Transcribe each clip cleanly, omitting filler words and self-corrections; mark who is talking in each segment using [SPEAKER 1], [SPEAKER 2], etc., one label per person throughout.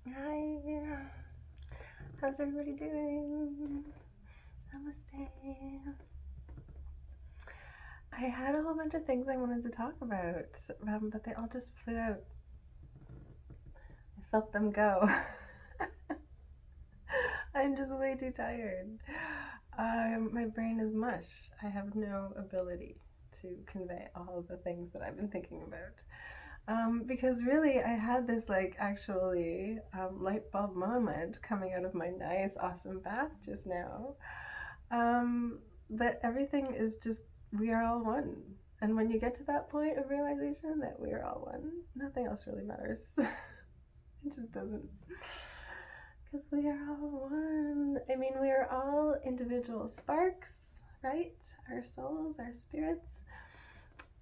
[SPEAKER 1] Hi, how's everybody doing? Namaste. I had a whole bunch of things I wanted to talk about, but they all just flew out. I felt them go. I'm just way too tired. My brain is mush. I have no ability to convey all of the things that I've been thinking about. Because really, I had this actually light bulb moment coming out of my nice, awesome bath just now. That everything is just, we are all one. And when you get to that point of realization that we are all one, nothing else really matters. It just doesn't. Because we are all one. I mean, we are all individual sparks, right? Our souls, our spirits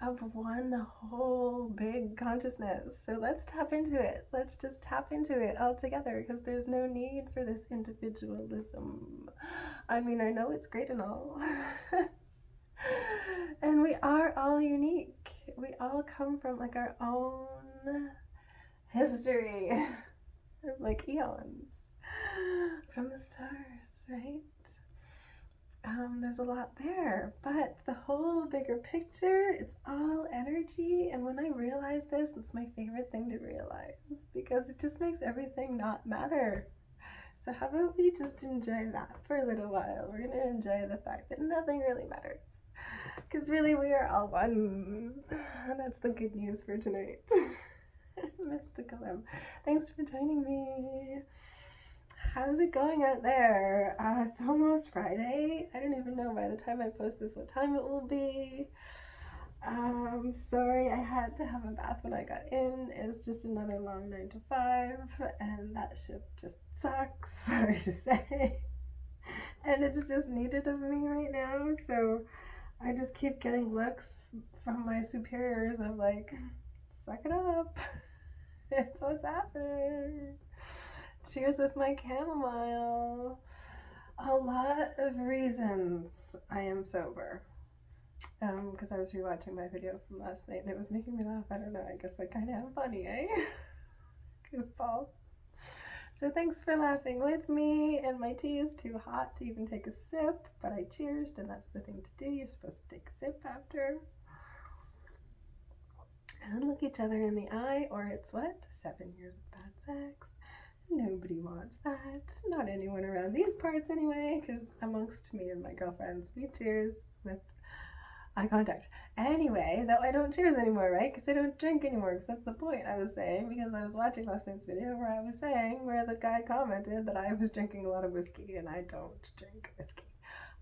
[SPEAKER 1] of one whole big consciousness. So let's tap into it. Let's just tap into it all together because there's no need for this individualism. I mean, I know it's great and all. And we are all unique. We all come from our own history of eons from the stars, right? There's a lot there, but the whole bigger picture, it's all energy. And when I realize this, it's my favorite thing to realize because it just makes everything not matter. So how about we just enjoy that for a little while? We're going to enjoy the fact that nothing really matters because really we are all one. And that's the good news for tonight. Mystical M. Thanks for joining me. How's it going out there? It's almost Friday. I don't even know by the time I post this what time it will be. Sorry, I had to have a bath when I got in. It's just another long 9 to 5, and that shit just sucks, sorry to say. And it's just needed of me right now, so I just keep getting looks from my superiors of suck it up. It's what's happening. Cheers with my chamomile. A lot of reasons I am sober. Because I was rewatching my video from last night and it was making me laugh. I don't know, I guess I kind of am funny, eh? Goofball. So thanks for laughing with me. And my tea is too hot to even take a sip, but I cheersed, and that's the thing to do. You're supposed to take a sip after. And look each other in the eye, or it's what? 7 years of bad sex. Nobody wants that. Not anyone around these parts anyway, because amongst me and my girlfriends, we cheers with eye contact. Anyway, though I don't cheers anymore, right? Because I don't drink anymore, because that's the point I was saying, because I was watching last night's video where I was saying, where the guy commented that I was drinking a lot of whiskey, and I don't drink whiskey.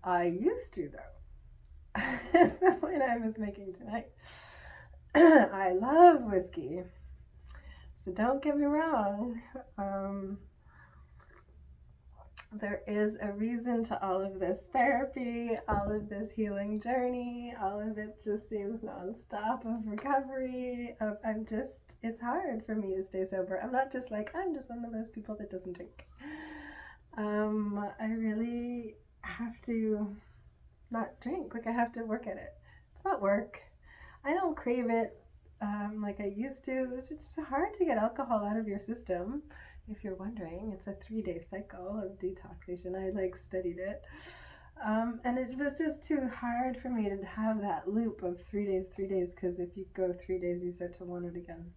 [SPEAKER 1] I used to, though. That's the point I was making tonight. I love whiskey. So don't get me wrong. There is a reason to all of this therapy, all of this healing journey. All of it just seems nonstop of recovery. It's hard for me to stay sober. I'm not just I'm just one of those people that doesn't drink. I really have to not drink. I have to work at it. It's not work. I don't crave it like I used to. It's hard to get alcohol out of your system. If you're wondering, it's a 3-day cycle of detoxation. I studied it. And it was just too hard for me to have that loop of 3 days, because if you go 3 days, you start to want it again.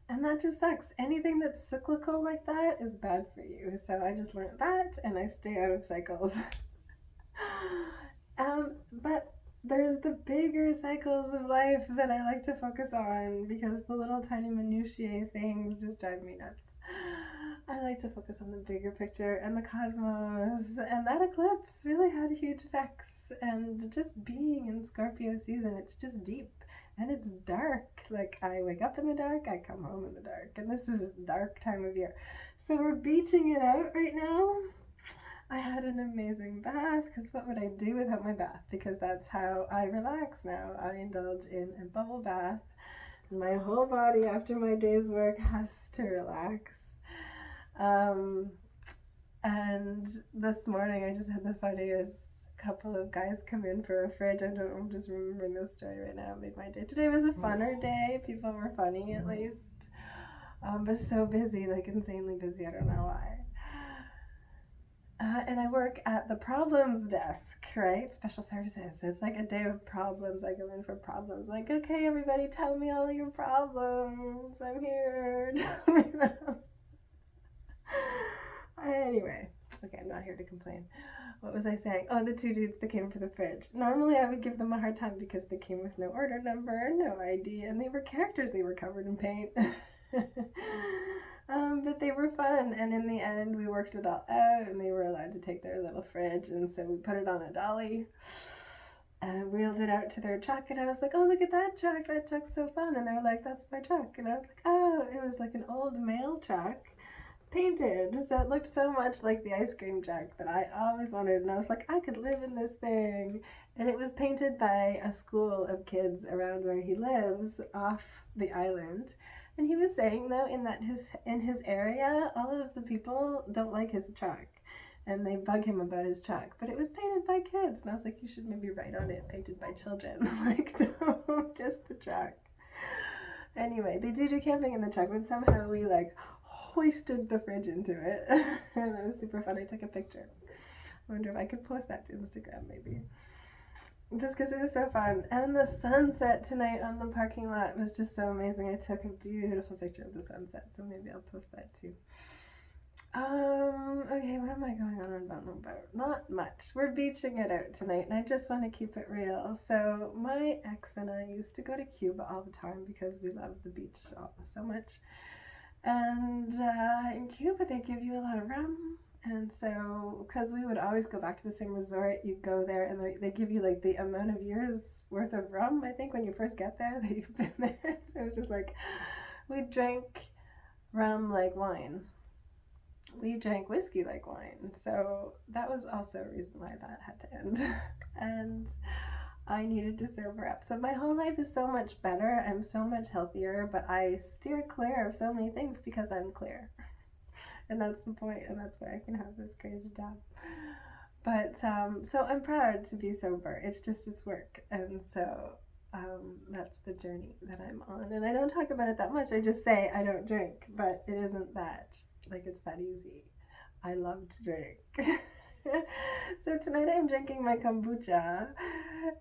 [SPEAKER 1] And that just sucks. Anything that's cyclical like that is bad for you. So I just learned that, and I stay out of cycles. But there's the bigger cycles of life that I like to focus on because the little tiny minutiae things just drive me nuts. I like to focus on the bigger picture and the cosmos, and that eclipse really had huge effects. And just being in Scorpio season, it's just deep and it's dark. I wake up in the dark, I come home in the dark, and this is a dark time of year. So we're beaching it out right now. I had an amazing bath, because what would I do without my bath? Because that's how I relax now. I indulge in a bubble bath. My whole body after my day's work has to relax. And this morning I just had the funniest couple of guys come in for a fridge. I'm just remembering this story right now. It made my day. Today was a funner day. People were funny, at least. but so busy, like insanely busy. I don't know why. And I work at the problems desk, right? Special services. So it's like a day of problems. I go in for problems. Like, okay, everybody, tell me all your problems. I'm here. Tell me them. Anyway, okay, I'm not here to complain. What was I saying? Oh, the two dudes that came for the fridge. Normally, I would give them a hard time because they came with no order number, no ID, and they were characters. They were covered in paint. But they were fun, and in the end, we worked it all out, and they were allowed to take their little fridge, and so we put it on a dolly and wheeled it out to their truck, and I was like, oh, look at that truck. That truck's so fun. And they were like, that's my truck. And I was like, oh, it was like an old mail truck painted, so it looked so much like the ice cream truck that I always wanted, and I was like, I could live in this thing. And it was painted by a school of kids around where he lives off the island, and he was saying though in his area all of the people don't like his truck and they bug him about his truck, but it was painted by kids, and I was like, you should maybe write on it, painted by children. Like, don't just the truck. Anyway, they do camping in the truck, but somehow we like hoisted the fridge into it. And that was super fun. I took a picture. I wonder if I could post that to Instagram maybe. Just because it was so fun. And the sunset tonight on the parking lot was just so amazing. I took a beautiful picture of the sunset, so maybe I'll post that too. Okay, what am I going on about? Not much. We're beaching it out tonight, and I just want to keep it real. So my ex and I used to go to Cuba all the time because we love the beach so much. And in Cuba, they give you a lot of rum. And so, because we would always go back to the same resort, you go there and they give you like the amount of years worth of rum, I think, when you first get there that you've been there. So it was just like, we drank rum like wine. We drank whiskey like wine. So that was also a reason why that had to end. And I needed to sober up. So my whole life is so much better. I'm so much healthier, but I steer clear of so many things because I'm clear. And that's the point, and that's why I can have this crazy job. But so I'm proud to be sober. It's just, it's work. And so that's the journey that I'm on. And I don't talk about it that much. I just say I don't drink, but it isn't that, like, it's that easy. I love to drink. So tonight I'm drinking my kombucha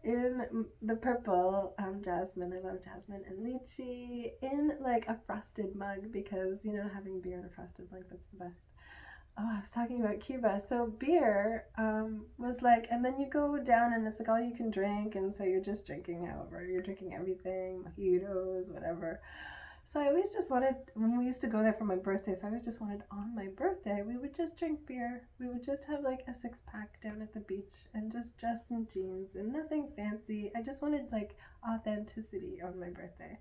[SPEAKER 1] in the purple jasmine. I love jasmine and lychee in like a frosted mug because, you know, having beer in a frosted mug, that's the best. Oh, I was talking about Cuba. So beer was like, and then you go down and it's like all you can drink, and so you're just drinking however. You're drinking everything, mojitos, whatever. So I always just wanted, when we used to go there for my birthday, so I always just wanted on my birthday, we would just drink beer. We would just have like a 6-pack down at the beach and just dress in jeans and nothing fancy. I just wanted like authenticity on my birthday.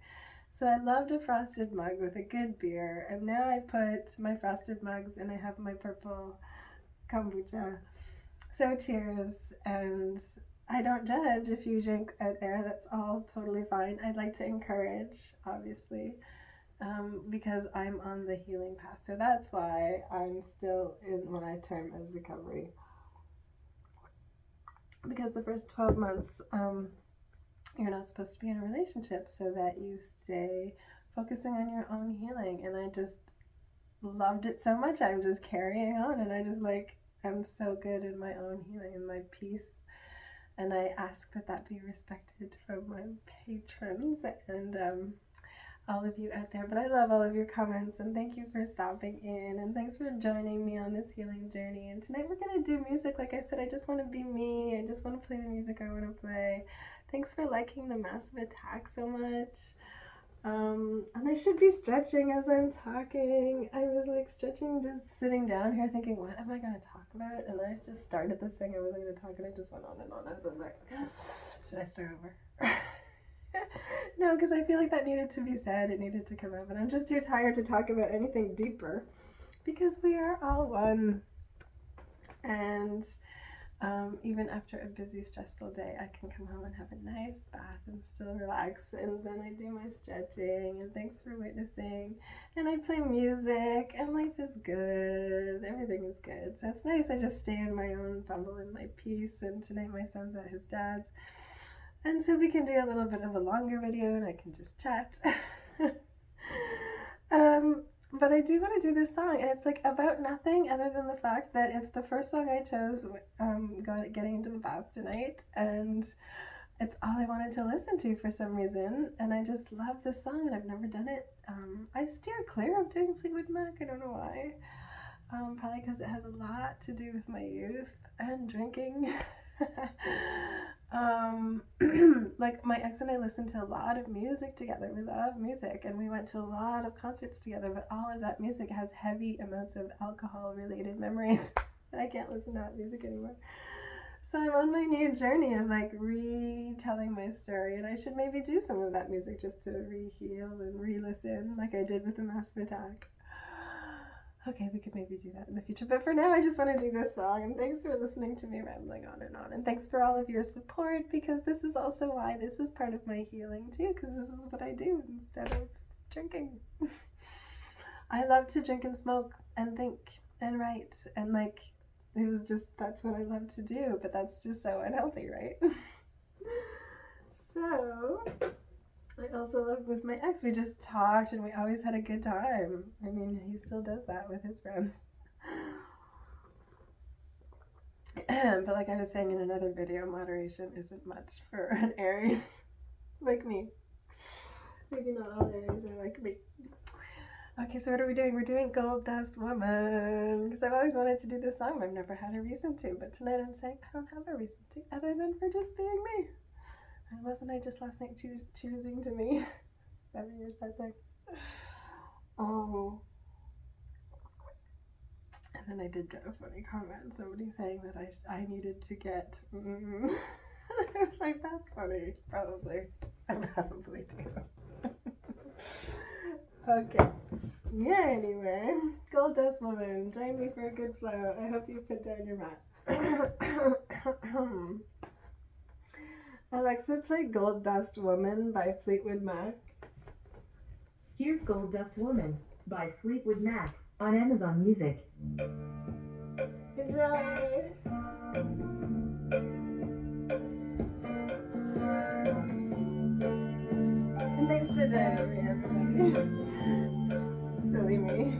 [SPEAKER 1] So I loved a frosted mug with a good beer, and now I put my frosted mugs and I have my purple kombucha. So cheers, and I don't judge if you drink out there, that's all totally fine. I'd like to encourage, obviously, because I'm on the healing path. So that's why I'm still in what I term as recovery. Because the first 12 months, you're not supposed to be in a relationship so that you stay focusing on your own healing. And I just loved it so much. I'm just carrying on, and I just like, I'm so good in my own healing and my peace. And I ask that that be respected from my patrons and all of you out there. But I love all of your comments, and thank you for stopping in, and thanks for joining me on this healing journey. And tonight we're going to do music. Like I said, I just want to be me. I just want to play the music I want to play. Thanks for liking the Massive Attack so much. And I should be stretching as I'm talking. I was like stretching, just sitting down here thinking, what am I going to talk about? And I just started this thing I wasn't going to talk, and I just went on and on. I was like, should I start over? No, because I feel like that needed to be said. It needed to come up. And I'm just too tired to talk about anything deeper because we are all one. And even after a busy, stressful day, I can come home and have a nice bath and still relax. And then I do my stretching, and thanks for witnessing. And I play music, and life is good. Everything is good. So it's nice. I just stay in my own bubble in my peace. And tonight my son's at his dad's. And so we can do a little bit of a longer video, and I can just chat. But I do want to do this song, and it's like about nothing other than the fact that it's the first song I chose getting into the bath tonight, and it's all I wanted to listen to for some reason, and I just love this song, and I've never done it. I steer clear of doing Fleetwood Mac. I don't know why. Probably because it has a lot to do with my youth and drinking. Like my ex and I listened to a lot of music together. We love music, and we went to a lot of concerts together, but all of that music has heavy amounts of alcohol related memories, and I can't listen to that music anymore. So I'm on my new journey of like retelling my story, and I should maybe do some of that music just to re-heal and re-listen like I did with the Massive Attack. Okay, we could maybe do that in the future. But for now, I just want to do this song. And thanks for listening to me rambling on and on. And thanks for all of your support, because this is also why this is part of my healing too, because this is what I do instead of drinking. I love to drink and smoke and think and write. And like, it was just, that's what I love to do. But that's just so unhealthy, right? So I also loved with my ex. We just talked and we always had a good time. I mean, he still does that with his friends. But like I was saying in another video, moderation isn't much for an Aries like me. Maybe not all Aries are like me. Okay, so what are we doing? We're doing Gold Dust Woman, because I've always wanted to do this song, but I've never had a reason to. But tonight I'm saying I don't have a reason to, other than for just being me. And wasn't I just last night choosing to me? 7 years past sex. Oh. And then I did get a funny comment. Somebody saying that I needed to get. And I was like, that's funny. Probably. I probably do. Okay. Yeah, anyway. Gold Dust Woman. Join me for a good flow. I hope you put down your mat. Alexa, play Gold Dust Woman by Fleetwood Mac.
[SPEAKER 2] Here's Gold Dust Woman by Fleetwood Mac on Amazon Music.
[SPEAKER 1] Enjoy! And thanks for joining me, everybody. Silly me.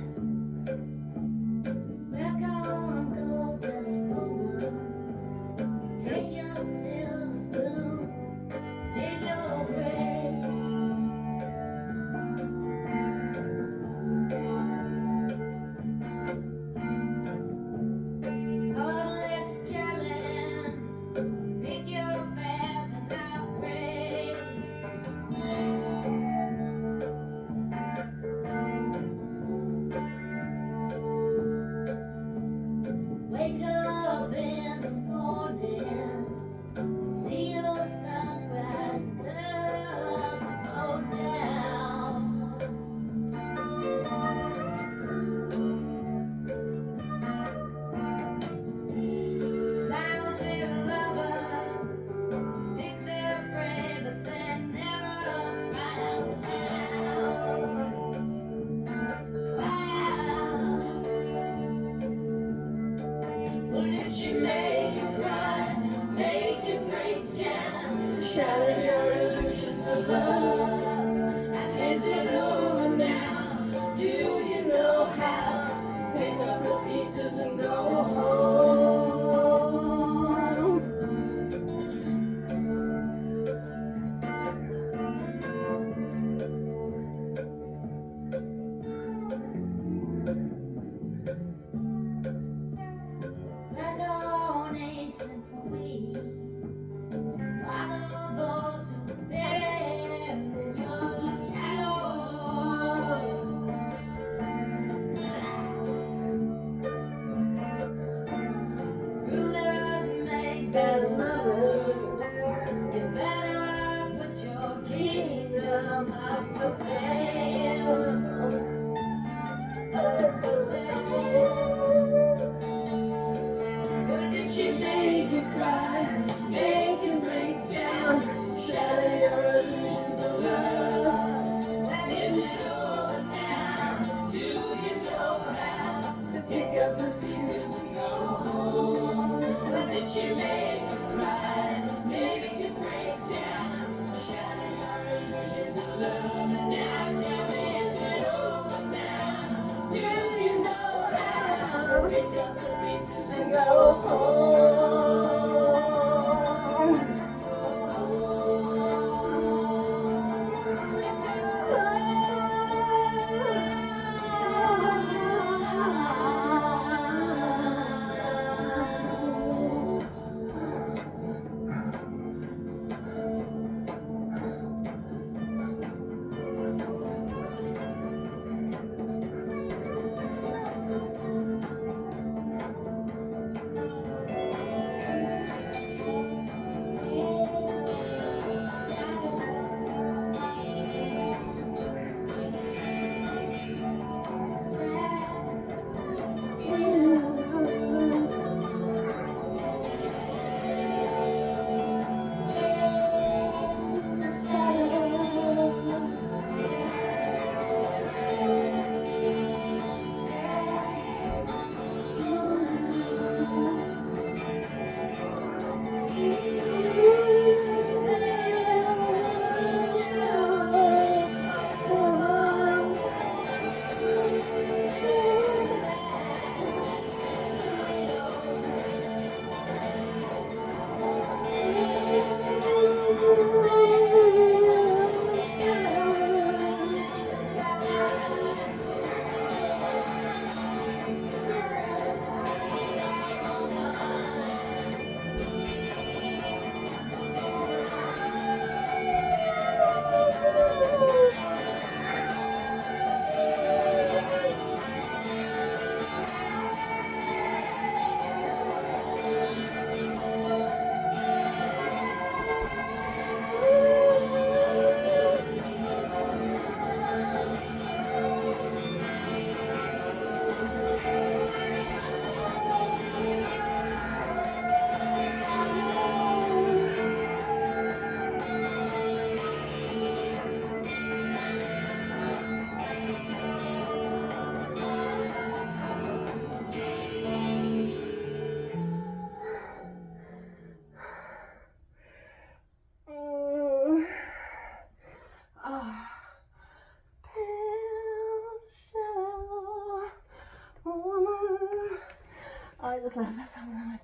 [SPEAKER 1] I just love that song so much.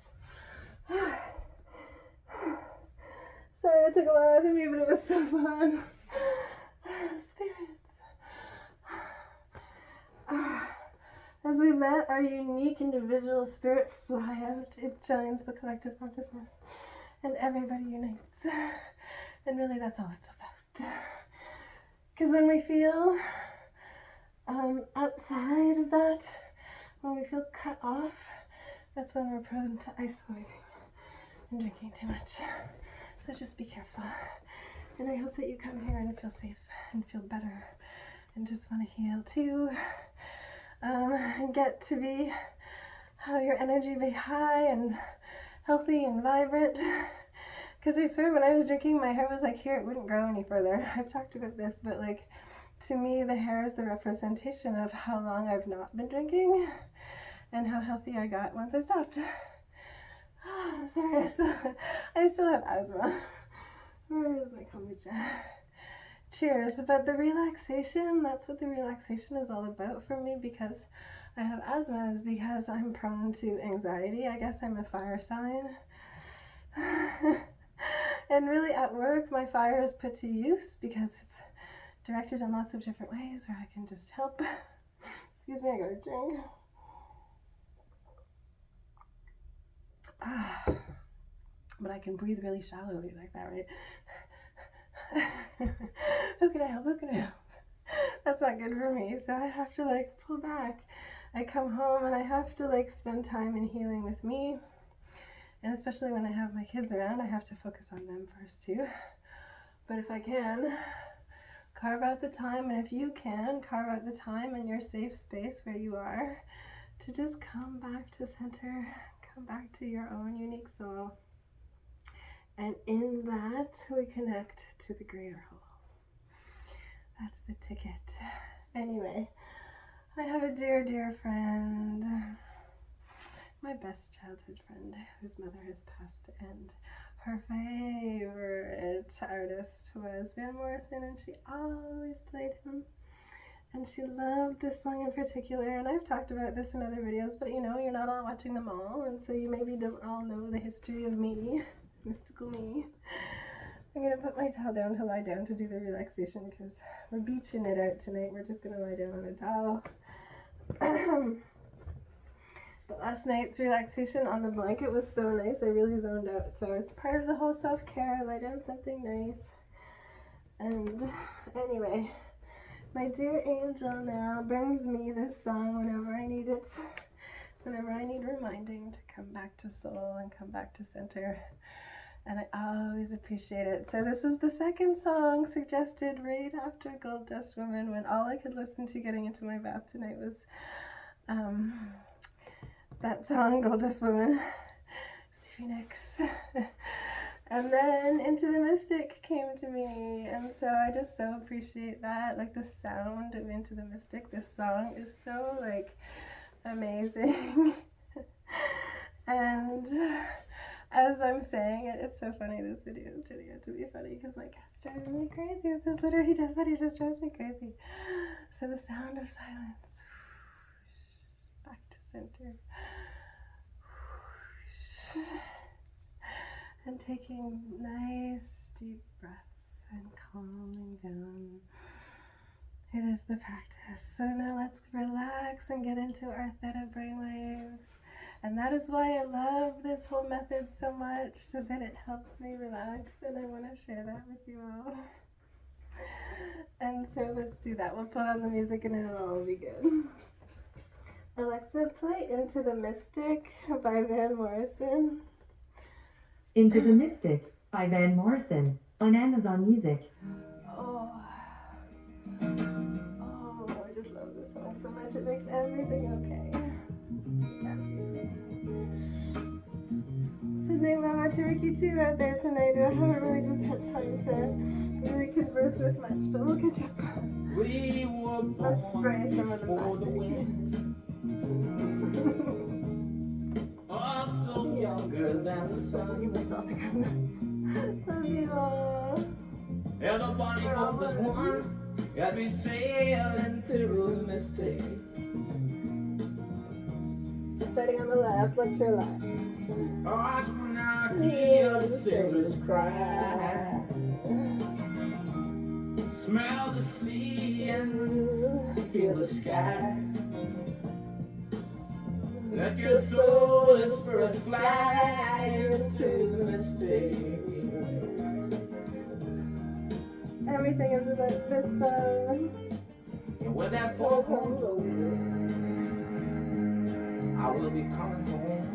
[SPEAKER 1] Sorry that took a lot out of me, but it was so fun. Spirits. As we let our unique individual spirit fly out, it joins the collective consciousness and everybody unites. And really that's all it's about. Because when we feel outside of that, when we feel cut off, that's when we're prone to isolating and drinking too much. So just be careful. And I hope that you come here and feel safe and feel better and just want to heal too. And get to be your energy be high and healthy and vibrant. Because I swear when I was drinking, my hair was like here, it wouldn't grow any further. I've talked about this, but like to me, the hair is the representation of how long I've not been drinking and how healthy I got once I stopped. Sorry, I still have asthma. Where's my kombucha? Cheers. But the relaxation, that's what the relaxation is all about for me, because I have asthma, is because I'm prone to anxiety. I guess I'm a fire sign. And really at work, my fire is put to use because it's directed in lots of different ways where I can just help. Excuse me, I got a drink. But I can breathe really shallowly like that, right? Who can I help? Who can I help? That's not good for me, so I have to like pull back. I come home and I have to like spend time in healing with me. And especially when I have my kids around, I have to focus on them first too. But if I can, carve out the time, and if you can, carve out the time in your safe space where you are to just come back to center, come back to your own unique soul. And in that, we connect to the greater whole. That's the ticket. Anyway, I have a dear, dear friend, my best childhood friend, whose mother has passed, and her favorite artist was Van Morrison, and she always played him. And she loved this song in particular, and I've talked about this in other videos, but you know, you're not all watching them all, and so you maybe don't all know the history of me, mystical me. I'm gonna put my towel down to lie down to do the relaxation because we're beaching it out tonight. We're just gonna lie down on a towel. But last night's relaxation on the blanket was so nice. I really zoned out. So it's part of the whole self-care. Lie down something nice. And anyway, my dear angel now brings me this song whenever I need it. Whenever I need reminding to come back to soul and come back to center. And I always appreciate it. So this was the second song suggested right after Gold Dust Woman, when all I could listen to getting into my bath tonight was that song, Gold Dust Woman, Stevie Nicks. And then Into the Mystic came to me, and so I just so appreciate that. Like the sound of Into the Mystic, this song is so like amazing. And as I'm saying it, it's so funny, this video is turning out to be funny because my cat's driving me crazy with this litter. He does that, he just drives me crazy. So the sound of silence, back to center, and taking nice deep breaths and calming down. It is the practice. So now let's relax and get into our theta brainwaves. And that is why I love this whole method so much, so that it helps me relax, and I want to share that with you all. And so let's do that. We'll put on the music and it'll all be good. Alexa, play Into the Mystic by Van Morrison.
[SPEAKER 2] Into the Mystic by Van Morrison on Amazon Music.
[SPEAKER 1] Oh, I just love this song so much. It makes everything okay. Sending love out to Ricky too out there tonight, who I haven't really just had time to really converse with much, but we'll catch up. Let's spray some of the magic.
[SPEAKER 3] Also younger than the sun.
[SPEAKER 1] You must all think I'm nuts. Love you all.
[SPEAKER 3] And the body was one. Got me sailing to the mystic.
[SPEAKER 1] starting on the left. Let's relax.
[SPEAKER 3] Oh, when I hear the sailors cry, smell the sea and feel the sky. Let your soul and spirit fly into the mystic.
[SPEAKER 1] Everything is about this song.
[SPEAKER 3] And when that foghorn blows, I will be coming home.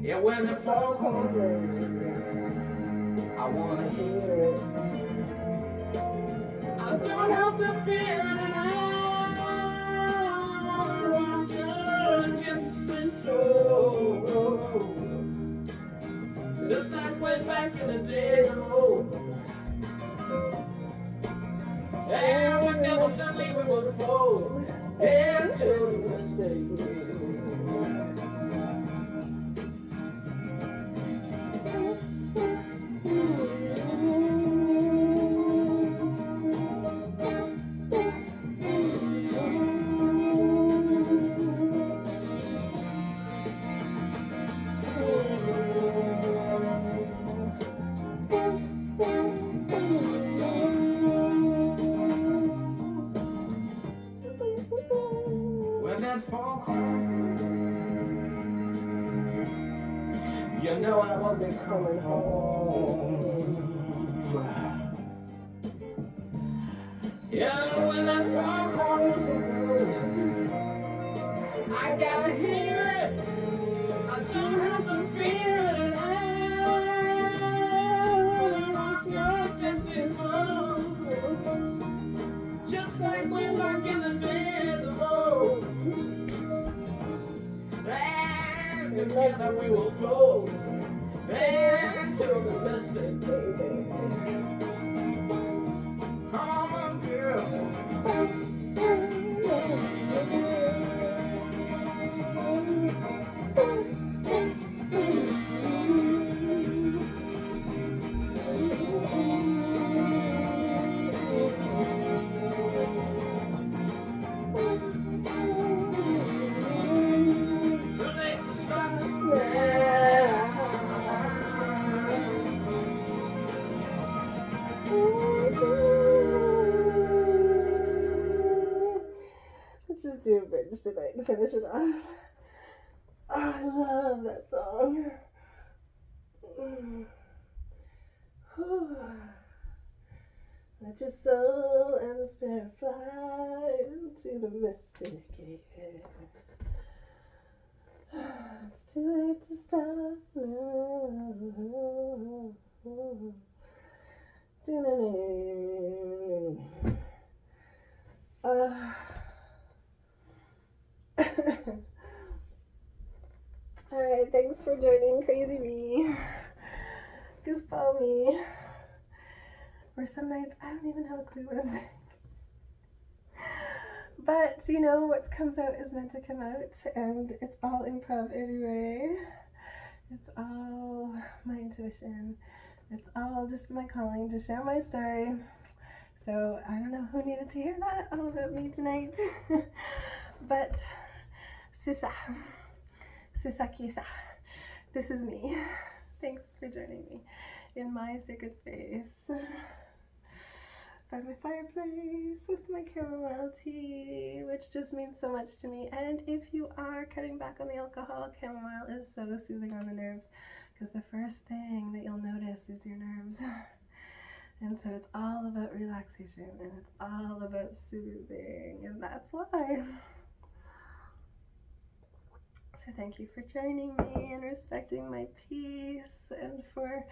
[SPEAKER 3] Yeah, when the foghorn blows, I wanna hear it. I don't have to fear it now. Just a soul. Just like way back in the days of old. And we never suddenly we would fold into the mistake. When that phone calls, you know I will be coming home. Yeah, when that phone calls, I gotta hear it. I don't have to fear it. Just like way back in the days of old. And together we will float into the mystic, baby. Come on, girl.
[SPEAKER 1] Let's just do a bridge tonight and finish it off. Oh, I love that song. Let your soul and spirit fly into the mystic air. It's too late to stop now. Alright, thanks for joining Crazy Me. Goofball me. Or some nights I don't even have a clue what I'm saying. But you know, what comes out is meant to come out, and it's all improv anyway. It's all my intuition. It's all just my calling to share my story. So I don't know who needed to hear that all about me tonight. But Sisa Kisa, this is me. Thanks for joining me in my sacred space by my fireplace with my chamomile tea, which just means so much to me. And if you are cutting back on the alcohol, chamomile is so soothing on the nerves, because the first thing that you'll notice is your nerves. And so it's all about relaxation, and it's all about soothing, and that's why. So thank you for joining me and respecting my peace, and for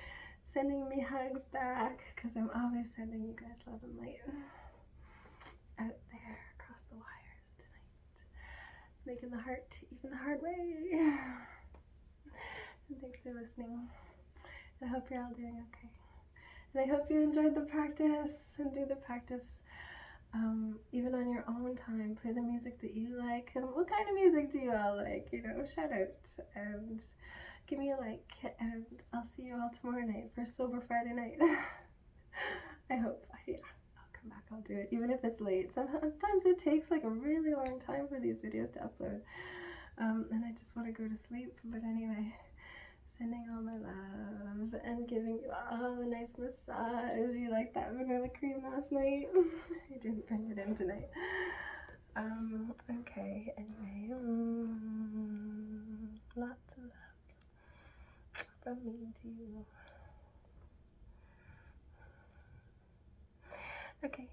[SPEAKER 1] sending me hugs back, because I'm always sending you guys love and light out there across the wires tonight, making the heart even the hard way. And thanks for listening. I hope you're all doing okay. And I hope you enjoyed the practice, and do the practice even on your own time. Play the music that you like. And what kind of music do you all like? You know, shout out and give me a like. And I'll see you all tomorrow night for Sober Friday night. I hope. Yeah, I'll come back, I'll do it, even if it's late. Sometimes it takes like a really long time for these videos to upload. And I just want to go to sleep. But anyway, sending all my love and giving you all a nice massage. You like that vanilla cream last night? I didn't bring it in tonight. Okay, anyway, lots of love from me to you. Okay.